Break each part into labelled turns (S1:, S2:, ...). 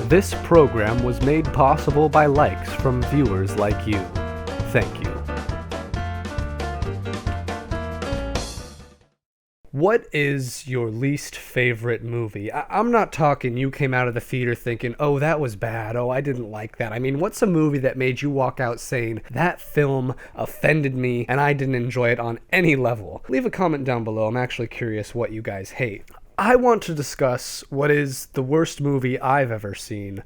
S1: This program was made possible by likes from viewers like you. Thank you. What is your least favorite movie? I'm not talking you came out of the theater thinking, oh, that was bad, oh, I didn't like that. I mean, what's a movie that made you walk out saying, that film offended me and I didn't enjoy it on any level? Leave a comment down below. I'm actually curious what you guys hate. I want to discuss what is the worst movie I've ever seen.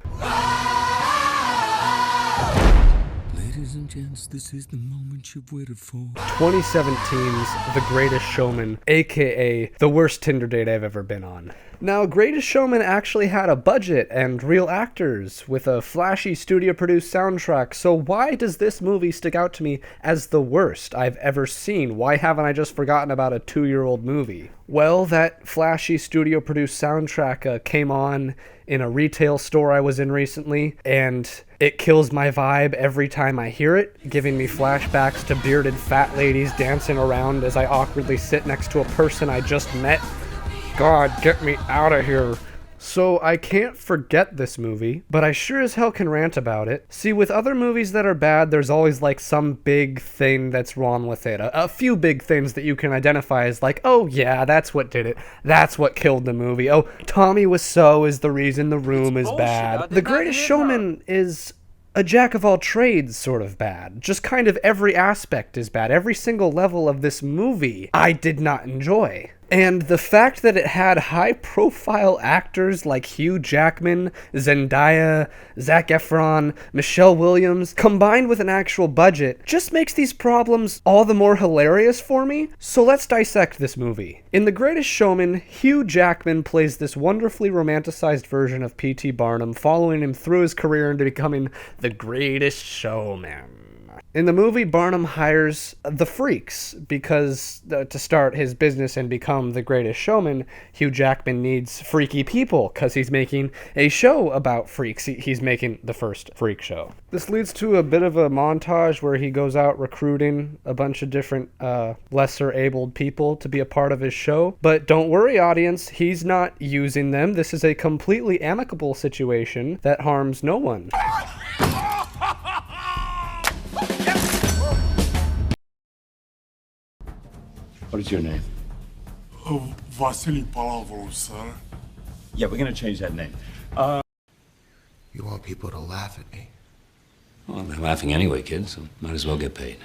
S2: Ladies and gents, this is the moment you've waited for.
S1: 2017's The Greatest Showman, aka the worst Tinder date I've ever been on. Now, Greatest Showman actually had a budget and real actors with a flashy studio-produced soundtrack, so why does this movie stick out to me as the worst I've ever seen? Why haven't I just forgotten about a 2-year-old movie? Well, that flashy studio-produced soundtrack came on in a retail store I was in recently, and it kills my vibe every time I hear it, giving me flashbacks to bearded fat ladies dancing around as I awkwardly sit next to a person I just met. God, get me out of here. So I can't forget this movie, but I sure as hell can rant about it. See, with other movies that are bad, there's always like some big thing that's wrong with it. A few big things that you can identify as like, oh yeah, that's what did it. That's what killed the movie. Oh, Tommy Wiseau is the reason The Room is bad. The Greatest Showman is a jack of all trades sort of bad. Just kind of every aspect is bad. Every single level of this movie I did not enjoy. And the fact that it had high-profile actors like Hugh Jackman, Zendaya, Zac Efron, Michelle Williams, combined with an actual budget, just makes these problems all the more hilarious for me. So let's dissect this movie. In The Greatest Showman, Hugh Jackman plays this wonderfully romanticized version of P.T. Barnum, following him through his career into becoming the greatest showman. In the movie, Barnum hires the freaks because to start his business and become the greatest showman, Hugh Jackman needs freaky people because he's making a show about freaks. He's making the first freak show. This leads to a bit of a montage where he goes out recruiting a bunch of different lesser-abled people to be a part of his show. But don't worry, audience, he's not using them. This is a completely amicable situation that harms no one.
S3: What is your name?
S4: Vasily Palavol, sir.
S3: Yeah, we're gonna change that name.
S5: You want people to laugh at me?
S6: Well, they're laughing anyway, kid, so might as well get paid.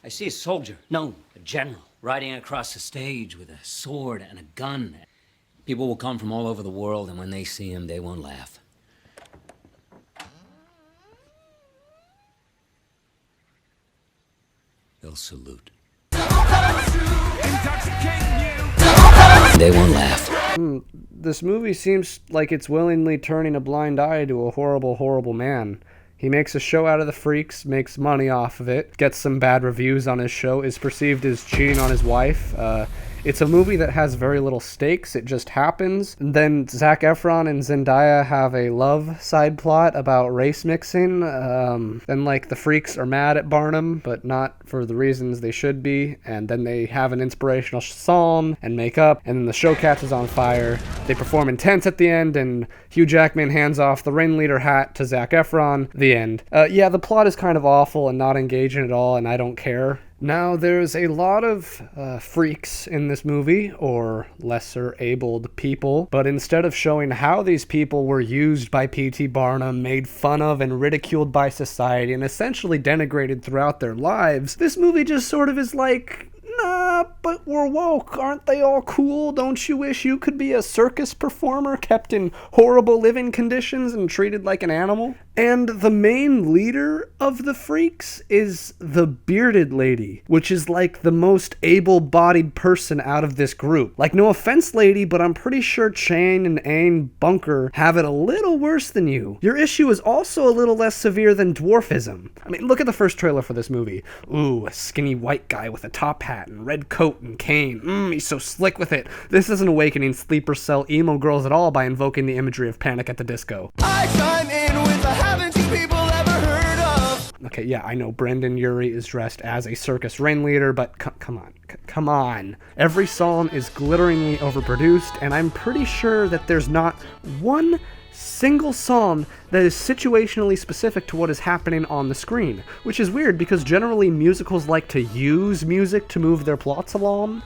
S7: I see a soldier, no, a general, riding across the stage with a sword and a gun. People will come from all over the world, and when they see him, they won't laugh. They'll salute. They won't laugh.
S1: This movie seems like it's willingly turning a blind eye to a horrible, horrible man. He makes a show out of the freaks, makes money off of it, gets some bad reviews on his show, is perceived as cheating on his wife. It's a movie that has very little stakes, it just happens. And then Zac Efron and Zendaya have a love side plot about race mixing. Then like the freaks are mad at Barnum, but not for the reasons they should be. And then they have an inspirational psalm and make up, and then the show catches on fire. They perform intense at the end, and Hugh Jackman hands off the ringleader hat to Zac Efron. The end. Yeah, the plot is kind of awful and not engaging at all, and I don't care. Now, there's a lot of freaks in this movie, or lesser-abled people, but instead of showing how these people were used by P.T. Barnum, made fun of and ridiculed by society, and essentially denigrated throughout their lives, this movie just sort of is like, nah, but we're woke. Aren't they all cool? Don't you wish you could be a circus performer kept in horrible living conditions and treated like an animal? And the main leader of the freaks is the bearded lady, which is like the most able-bodied person out of this group. Like, no offense, lady, but I'm pretty sure Chang and Aang Bunker have it a little worse than you. Your issue is also a little less severe than dwarfism. I mean, look at the first trailer for this movie. Ooh, a skinny white guy with a top hat and red coat and cane. He's so slick with it. This isn't awakening sleeper cell emo girls at all by invoking the imagery of Panic at the Disco.
S8: I chime in with a haven't you people ever heard of?
S1: Okay, yeah, I know Brendan Urie is dressed as a circus ringleader, but come on. Every song is glitteringly overproduced, and I'm pretty sure that there's not one single song that is situationally specific to what is happening on the screen, which is weird because generally musicals like to use music to move their plots along.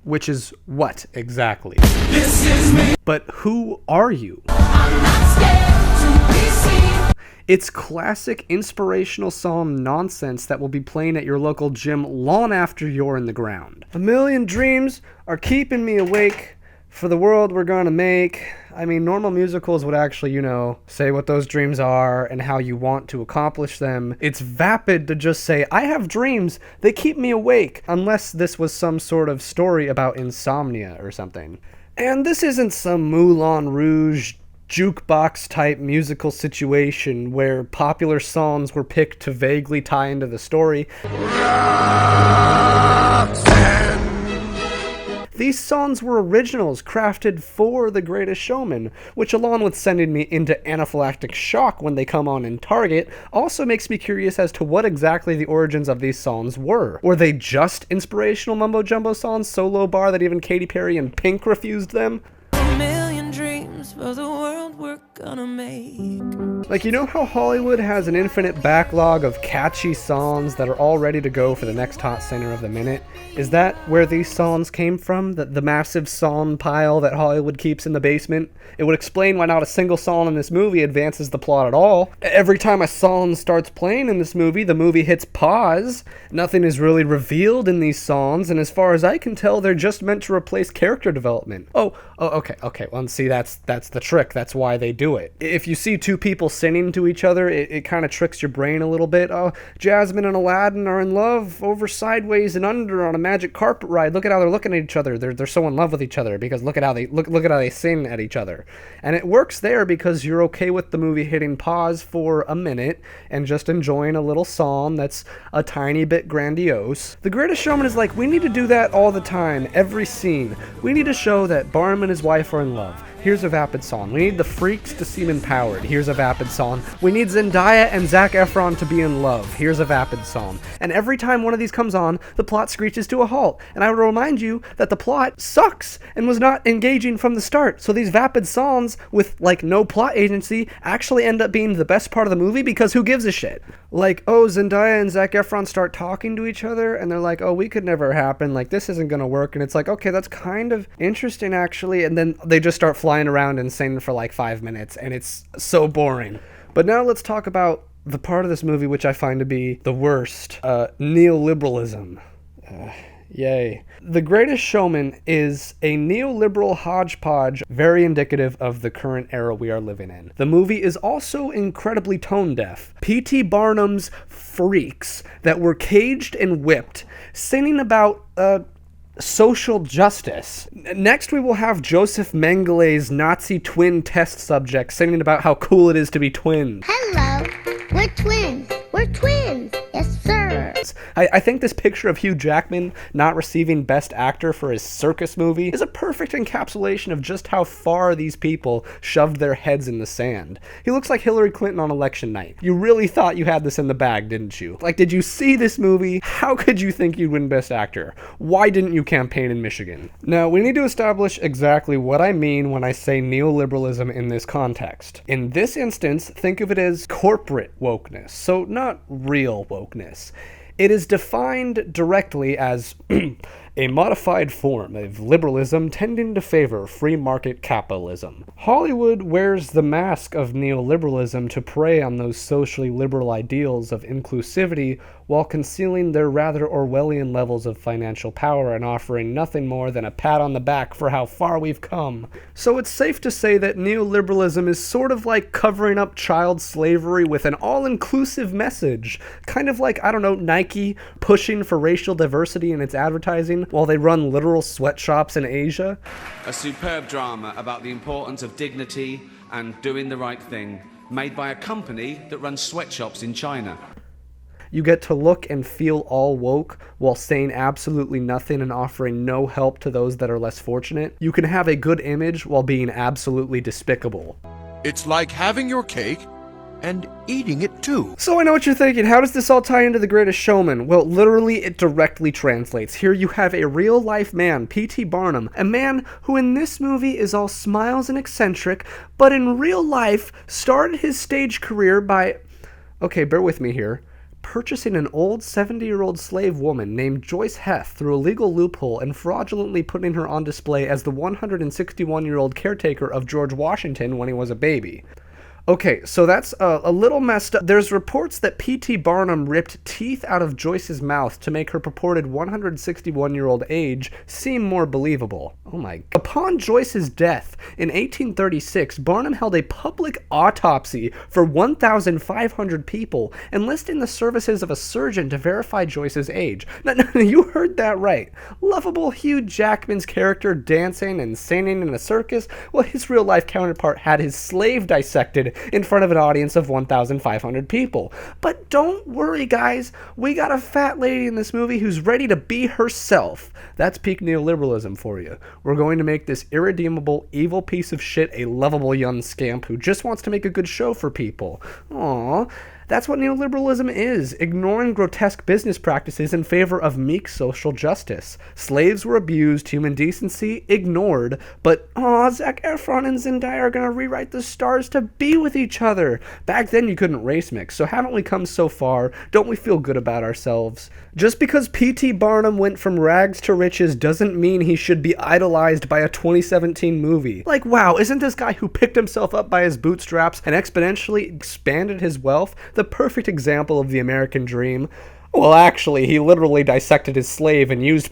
S1: Which is what exactly? This is me. But who are you? I'm not scared to be seen. It's classic inspirational song nonsense that will be playing at your local gym long after you're in the ground. A million dreams are keeping me awake for the world we're gonna make. I mean, normal musicals would actually, say what those dreams are and how you want to accomplish them. It's vapid to just say, I have dreams, they keep me awake, unless this was some sort of story about insomnia or something. And this isn't some Moulin Rouge jukebox type musical situation where popular songs were picked to vaguely tie into the story. These songs were originals crafted for The Greatest Showman, which along with sending me into anaphylactic shock when they come on in Target, also makes me curious as to what exactly the origins of these songs were. Were they just inspirational mumbo-jumbo songs so low bar that even Katy Perry and Pink refused them?
S8: A million dreams for the world we're gonna make.
S1: Like, how Hollywood has an infinite backlog of catchy songs that are all ready to go for the next hot singer of the minute? Is that where these songs came from? The massive song pile that Hollywood keeps in the basement? It would explain why not a single song in this movie advances the plot at all. Every time a song starts playing in this movie, the movie hits pause. Nothing is really revealed in these songs, and as far as I can tell, they're just meant to replace character development. Okay. Well, see, that's the trick. That's why they do it. If you see two people singing to each other, it kind of tricks your brain a little bit. Oh, Jasmine and Aladdin are in love over sideways and under on a magic carpet ride. Look at how they're looking at each other. They're so in love with each other because look at how they sing at each other. And it works there because you're okay with the movie hitting pause for a minute and just enjoying a little song that's a tiny bit grandiose. The Greatest Showman is like, we need to do that all the time, every scene. We need to show that Barnum and his wife are in love. Here's a vapid song. We need the freaks to seem empowered. Here's a vapid song. We need Zendaya and Zac Efron to be in love. Here's a vapid song. And every time one of these comes on, the plot screeches to a halt. And I would remind you that the plot sucks and was not engaging from the start. So these vapid songs with no plot agency actually end up being the best part of the movie because who gives a shit? Zendaya and Zac Efron start talking to each other and they're like, we could never happen. This isn't gonna work. And it's like, okay, that's kind of interesting actually. And then they just start flying around and singing for 5 minutes and it's so boring. But now let's talk about the part of this movie which I find to be the worst, neoliberalism. Yay. The Greatest Showman is a neoliberal hodgepodge very indicative of the current era we are living in. The movie is also incredibly tone deaf. P.T. Barnum's freaks that were caged and whipped, singing about, social justice. Next we will have Joseph Mengelé's Nazi twin test subject singing about how cool it is to be twins.
S9: Hello, we're twins. We're twins. Yes, sir.
S1: I think this picture of Hugh Jackman not receiving Best Actor for his circus movie is a perfect encapsulation of just how far these people shoved their heads in the sand. He looks like Hillary Clinton on election night. You really thought you had this in the bag, didn't you? Did you see this movie? How could you think you'd win Best Actor? Why didn't you campaign in Michigan? Now, we need to establish exactly what I mean when I say neoliberalism in this context. In this instance, think of it as corporate wokeness, so not real wokeness. It is defined directly as a modified form of liberalism tending to favor free market capitalism. Hollywood wears the mask of neoliberalism to prey on those socially liberal ideals of inclusivity while concealing their rather Orwellian levels of financial power and offering nothing more than a pat on the back for how far we've come. So it's safe to say that neoliberalism is sort of like covering up child slavery with an all-inclusive message. Kind of like, Nike pushing for racial diversity in its advertising while they run literal sweatshops in Asia.
S10: A superb drama about the importance of dignity and doing the right thing, made by a company that runs sweatshops in China.
S1: You get to look and feel all woke while saying absolutely nothing and offering no help to those that are less fortunate. You can have a good image while being absolutely despicable.
S5: It's like having your cake and eating it too.
S1: So I know what you're thinking, how does this all tie into The Greatest Showman? Well, literally it directly translates. Here you have a real life man, P.T. Barnum, a man who in this movie is all smiles and eccentric, but in real life started his stage career by, okay, bear with me here, purchasing an old 70-year-old slave woman named Joyce Heth through a legal loophole and fraudulently putting her on display as the 161-year-old caretaker of George Washington when he was a baby. Okay, so that's a little messed up. There's reports that P.T. Barnum ripped teeth out of Joyce's mouth to make her purported 161-year-old age seem more believable. Oh my. Upon Joyce's death in 1836, Barnum held a public autopsy for 1,500 people, enlisting the services of a surgeon to verify Joyce's age. No, you heard that right. Lovable Hugh Jackman's character dancing and singing in a circus, well, his real-life counterpart had his slave dissected in front of an audience of 1,500 people. But don't worry, guys. We got a fat lady in this movie who's ready to be herself. That's peak neoliberalism for you. We're going to make this irredeemable, evil piece of shit a lovable young scamp who just wants to make a good show for people. Aww. That's what neoliberalism is, ignoring grotesque business practices in favor of meek social justice. Slaves were abused, human decency ignored, but Zac Efron and Zendaya are gonna rewrite the stars to be with each other. Back then you couldn't race mix, so haven't we come so far? Don't we feel good about ourselves? Just because P.T. Barnum went from rags to riches doesn't mean he should be idolized by a 2017 movie. Like, wow, isn't this guy who picked himself up by his bootstraps and exponentially expanded his wealth the perfect example of the American dream? Well, actually, he literally dissected his slave and used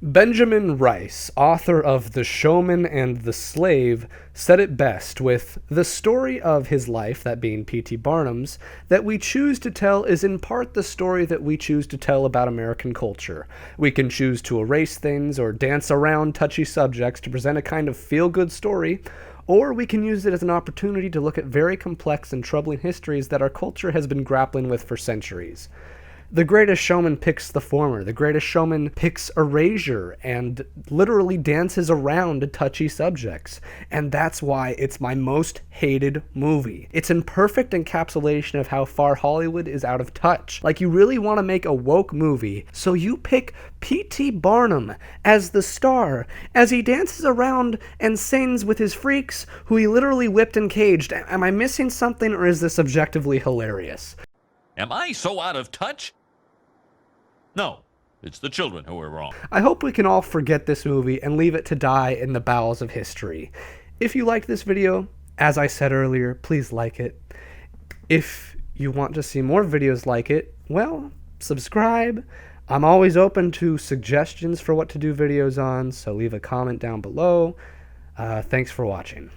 S1: Benjamin Rice, author of The Showman and the Slave, said it best with, "The story of his life, that being P.T. Barnum's, that we choose to tell is in part the story that we choose to tell about American culture. We can choose to erase things or dance around touchy subjects to present a kind of feel-good story, or we can use it as an opportunity to look at very complex and troubling histories that our culture has been grappling with for centuries. The Greatest Showman picks the former. The Greatest Showman picks erasure and literally dances around touchy subjects. And that's why it's my most hated movie. It's in perfect encapsulation of how far Hollywood is out of touch. Like, you really want to make a woke movie, so you pick P.T. Barnum as the star, as he dances around and sings with his freaks, who he literally whipped and caged. Am I missing something, or is this objectively hilarious?
S11: Am I so out of touch? No, it's the children who are wrong.
S1: I hope we can all forget this movie and leave it to die in the bowels of history. If you liked this video, as I said earlier, please like it. If you want to see more videos like it, well, subscribe. I'm always open to suggestions for what to do videos on, so leave a comment down below. Thanks for watching.